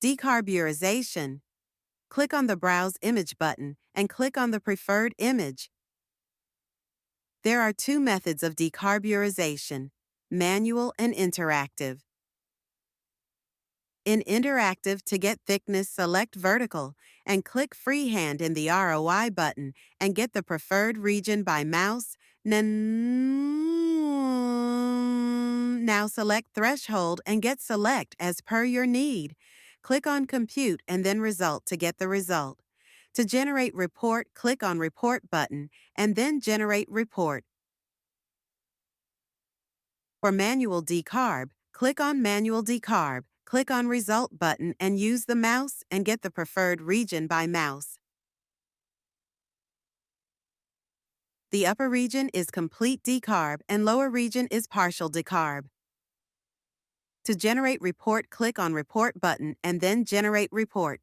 Decarburization. Click on the Browse Image button and click on the preferred image. There are two methods of decarburization: manual and interactive. In interactive, to get thickness, select vertical and click freehand in the ROI button and get the preferred region by mouse. Now select threshold and get select as per your need. Click on compute and then result to get the result. To generate report, click on report button and then generate report. For manual decarb, click on manual decarb, click on result button and use the mouse and get the preferred region by mouse. The upper region is complete decarb and lower region is partial decarb. To generate report, click on report button and then generate report.